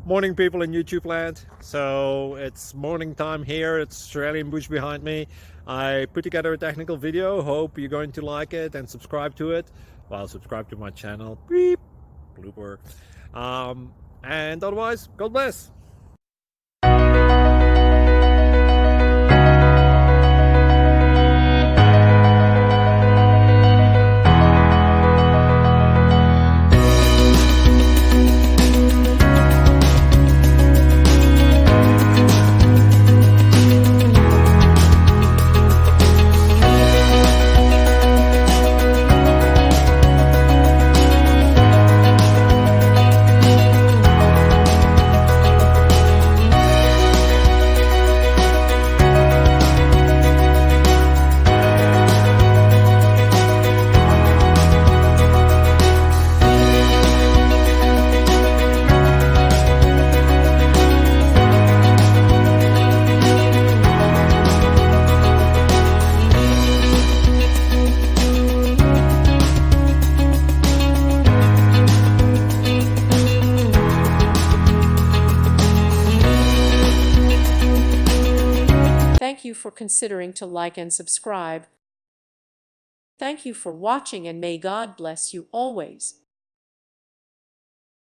Morning, people in YouTube land. So it's morning time here. It's Australian bush behind me. I put together a technical video. Hope you're going to like it and subscribe to it. Well, subscribe to my channel. Beep. Blooper. And otherwise, God bless. Thank you for considering to like and subscribe. Thank you for watching, and may God bless you always.